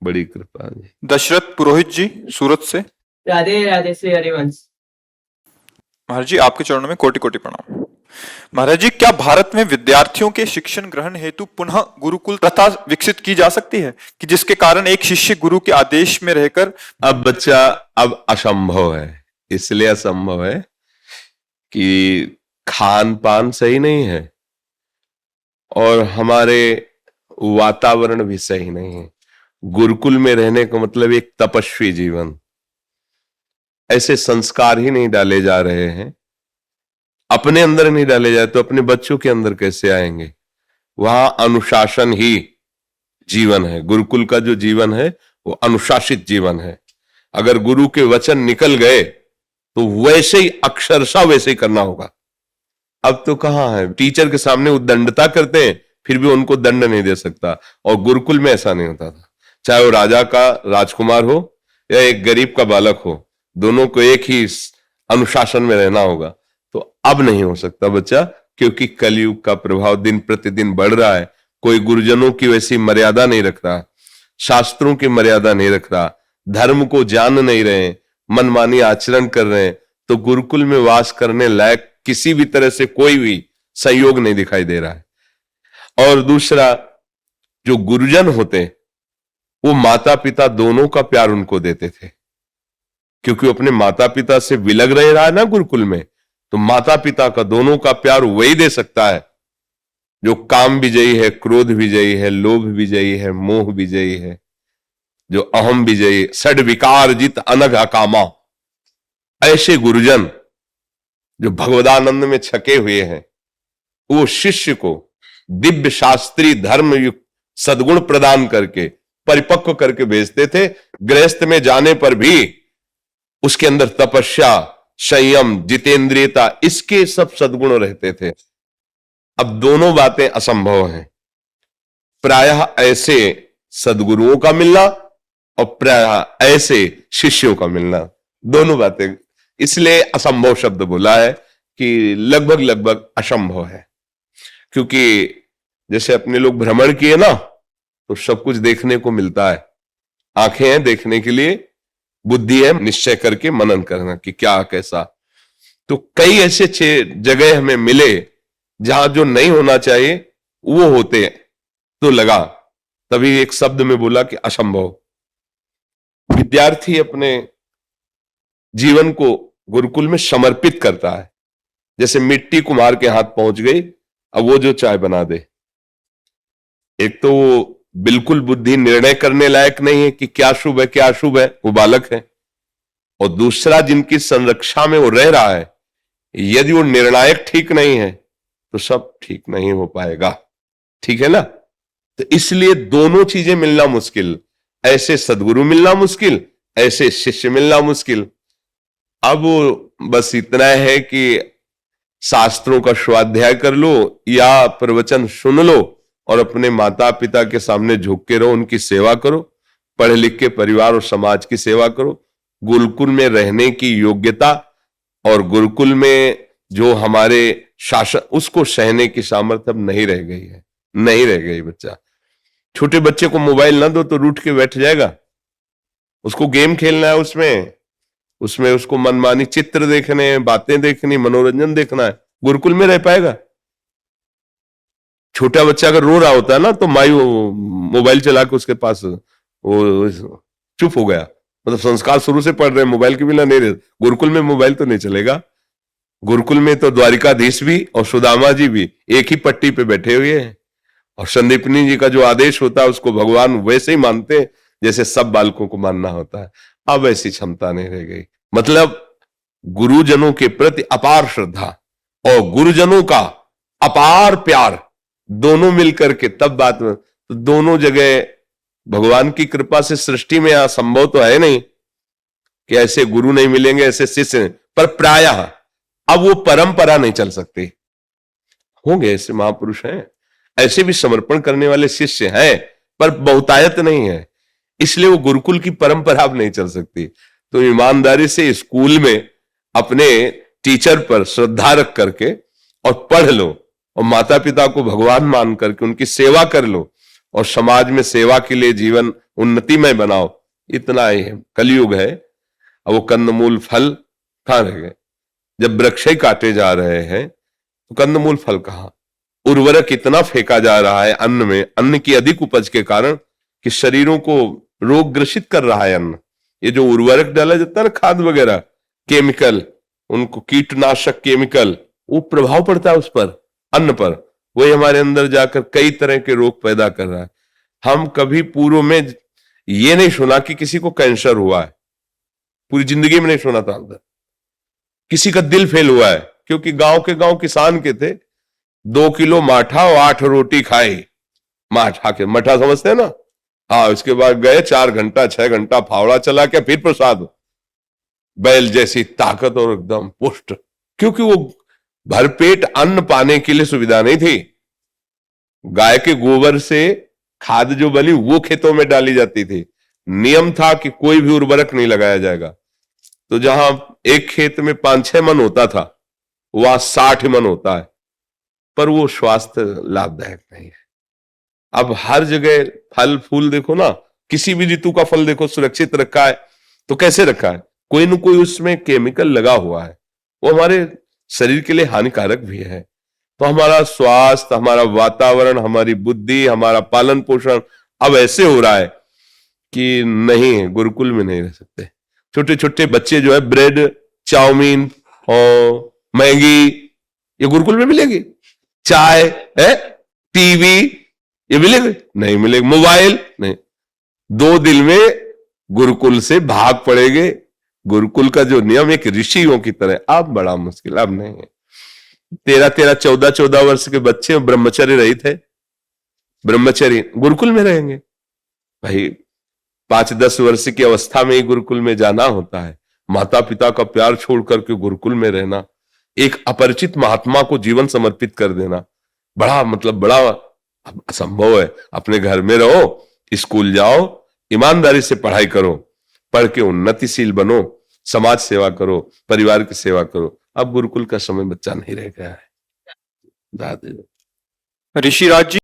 बड़ी कृपा जी। दशरथ पुरोहित जी सूरत से। राधे राधे श्री हरिवंश। महाराज जी आपके चरणों में कोटि कोटि प्रणाम। महाराज जी, क्या भारत में विद्यार्थियों के शिक्षण ग्रहण हेतु पुनः गुरुकुल प्रथा विकसित की जा सकती है कि जिसके कारण एक शिष्य गुरु के आदेश में रहकर? अब बच्चा, अब असंभव है। इसलिए असंभव है कि खान पान सही नहीं है और हमारे वातावरण भी सही नहीं है। गुरुकुल में रहने का मतलब एक तपस्वी जीवन, ऐसे संस्कार ही नहीं डाले जा रहे हैं, अपने अंदर नहीं डाले जाए तो अपने बच्चों के अंदर कैसे आएंगे। वहां अनुशासन ही जीवन है। गुरुकुल का जो जीवन है वो अनुशासित जीवन है। अगर गुरु के वचन निकल गए तो वैसे ही अक्षरशः वैसे ही करना होगा। अब तो कहां है, टीचर के सामने उद्दंडता करते हैं फिर भी उनको दंड नहीं दे सकता, और गुरुकुल में ऐसा नहीं होता था। चाहे वो राजा का राजकुमार हो या एक गरीब का बालक हो, दोनों को एक ही अनुशासन में रहना होगा। तो अब नहीं हो सकता बच्चा, क्योंकि कलयुग का प्रभाव दिन प्रतिदिन बढ़ रहा है। कोई गुरुजनों की वैसी मर्यादा नहीं रख रहा, शास्त्रों की मर्यादा नहीं रख रहा, धर्म को जान नहीं रहे, मनमानी आचरण कर रहे हैं, तो गुरुकुल में वास करने लायक किसी भी तरह से कोई भी संयोग नहीं दिखाई दे रहा है। और दूसरा, जो गुरुजन होते वो माता पिता दोनों का प्यार उनको देते थे, क्योंकि वो अपने माता पिता से विलग रहा है ना गुरुकुल में, तो माता पिता का दोनों का प्यार वही दे सकता है जो काम विजयी है, क्रोध विजयी है, लोभ विजयी है, मोह विजयी है, जो अहम विजयी, षड विकार जित अनघ अकामा। ऐसे गुरुजन जो भगवदानंद में छके हुए हैं, वो शिष्य को दिव्य शास्त्री धर्म युक्त सद्गुण प्रदान करके परिपक्व करके भेजते थे। गृहस्थ में जाने पर भी उसके अंदर तपस्या, संयम, जितेंद्रियता, इसके सब सद्गुण रहते थे। अब दोनों बातें असंभव हैं। प्रायः ऐसे सद्गुरुओं का मिलना और प्रायः ऐसे शिष्यों का मिलना, दोनों बातें, इसलिए असंभव शब्द बोला है कि लगभग लगभग असंभव है। क्योंकि जैसे अपने लोग भ्रमण किए ना, तो सब कुछ देखने को मिलता है। आंखें हैं देखने के लिए, बुद्धि है निश्चय करके मनन करना कि क्या कैसा। तो कई ऐसे जगह हमें मिले जहां जो नहीं होना चाहिए वो होते हैं, तो लगा, तभी एक शब्द में बोला कि असंभव। विद्यार्थी अपने जीवन को गुरुकुल में समर्पित करता है। जैसे मिट्टी कुम्हार के हाथ पहुंच गई, अब वो जो चाय बना दे। एक तो वो बिल्कुल बुद्धि निर्णय करने लायक नहीं है कि क्या शुभ है क्या अशुभ है, वो बालक है। और दूसरा, जिनकी संरक्षा में वो रह रहा है, यदि वो निर्णायक ठीक नहीं है तो सब ठीक नहीं हो पाएगा। ठीक है ना? तो इसलिए दोनों चीजें मिलना मुश्किल, ऐसे सदगुरु मिलना मुश्किल, ऐसे शिष्य मिलना मुश्किल। अब बस इतना है कि शास्त्रों का स्वाध्याय कर लो या प्रवचन सुन लो और अपने माता पिता के सामने झुक के रहो, उनकी सेवा करो, पढ़े लिख के परिवार और समाज की सेवा करो। गुरुकुल में रहने की योग्यता और गुरुकुल में जो हमारे शासन, उसको सहने की सामर्थ्य अब नहीं रह गई है, नहीं रह गई। बच्चा, छोटे बच्चे को मोबाइल ना दो तो रूठ के बैठ जाएगा। उसको गेम खेलना है, उसमें उसको मनमानी चित्र देखने हैं, बातें देखनी, मनोरंजन देखना है, गुरुकुल में रह पाएगा? छोटा बच्चा अगर रो रहा होता है ना, तो माई मोबाइल चला के उसके पास वो चुप हो गया, मतलब संस्कार शुरू से पढ़ रहे हैं, मोबाइल के बिना नहीं रहे। गुरुकुल में मोबाइल तो नहीं चलेगा। गुरुकुल में तो द्वारिकाधीश भी और सुदामा जी भी एक ही पट्टी पे बैठे हुए हैं, और संदीपनी जी का जो आदेश होता है उसको भगवान वैसे ही मानते हैं जैसे सब बालकों को मानना होता है। अब ऐसी क्षमता नहीं रह गई। मतलब गुरुजनों के प्रति अपार श्रद्धा और गुरुजनों का अपार प्यार, दोनों मिलकर के तब बात में, तो दोनों जगह भगवान की कृपा से सृष्टि में यहां संभव तो है नहीं कि ऐसे गुरु नहीं मिलेंगे, ऐसे शिष्य, पर प्रायः अब वो परंपरा नहीं चल सकती। होंगे ऐसे महापुरुष हैं, ऐसे भी समर्पण करने वाले शिष्य हैं, पर बहुतायत नहीं है, इसलिए वो गुरुकुल की परंपरा अब नहीं चल सकती। तो ईमानदारी से स्कूल में अपने टीचर पर श्रद्धा रख करके और पढ़ लो, और माता पिता को भगवान मान करके उनकी सेवा कर लो, और समाज में सेवा के लिए जीवन उन्नतिमय बनाओ, इतना ही है। कलयुग है। अब वो कंदमूल फल कहाँ रह गए? जब वृक्ष ही काटे जा रहे हैं तो कंदमूल फल कहाँ? उर्वरक इतना फेंका जा रहा है अन्न में, अन्न की अधिक उपज के कारण, कि शरीरों को रोग ग्रसित कर रहा है अन्न। ये जो उर्वरक डाला जाता है ना, खाद वगैरह, केमिकल, उनको कीटनाशक केमिकल, वो प्रभाव पड़ता है उस पर, अन्न पर। वही हमारे अंदर जाकर कई तरह के रोग पैदा कर रहा है। हम कभी पूर्व में ये नहीं सुना कि किसी को कैंसर हुआ है, पूरी जिंदगी में नहीं सुना था। अंदर किसी का दिल फेल हुआ है, क्योंकि गांव के गांव किसान के थे, 2 किलो माठा और 8 रोटी खाई। माठा के मठा समझते हैं ना? हाँ, उसके बाद गए 4 घंटा 6 घंटा फावड़ा चला के फिर प्रसाद। बैल जैसी ताकत और एकदम पुष्ट, क्योंकि वो भरपेट अन्न पाने के लिए सुविधा नहीं थी। गाय के गोबर से खाद जो बनी वो खेतों में डाली जाती थी। नियम था कि कोई भी उर्वरक नहीं लगाया जाएगा। तो जहां एक खेत में 5-6 मन होता था, वहां 60 मन होता है, पर वो स्वास्थ्य लाभदायक नहीं है। अब हर जगह फल फूल देखो ना, किसी भी ऋतु का फल देखो, सुरक्षित रखा है तो कैसे रखा है? कोई न कोई उसमें केमिकल लगा हुआ है, वो हमारे शरीर के लिए हानिकारक भी है। तो हमारा स्वास्थ्य, हमारा वातावरण, हमारी बुद्धि, हमारा पालन पोषण अब ऐसे हो रहा है कि नहीं, गुरुकुल में नहीं रह सकते। छोटे छोटे बच्चे जो है ब्रेड, चाउमीन और मैगी ये गुरुकुल में मिलेगी? चाय है, टीवी ये मिलेगी? नहीं मिलेगी। मोबाइल नहीं। 2 दिन में गुरुकुल से भाग पड़ेंगे। गुरुकुल का जो नियम एक ऋषियों की तरह, अब बड़ा मुश्किल, अब नहीं है। 13-13, 14-14 वर्ष के बच्चे ब्रह्मचर्य रहित है, ब्रह्मचर्य गुरुकुल में रहेंगे। भाई 5-10 वर्ष की अवस्था में ही गुरुकुल में जाना होता है। माता पिता का प्यार छोड़ करके गुरुकुल में रहना, एक अपरिचित महात्मा को जीवन समर्पित कर देना, बड़ा मतलब बड़ा असंभव है। अपने घर में रहो, स्कूल जाओ, ईमानदारी से पढ़ाई करो, पढ़ के उन्नतिशील बनो, समाज सेवा करो, परिवार की सेवा करो। अब गुरुकुल का समय बच्चा नहीं रह गया है। ऋषिराज जी,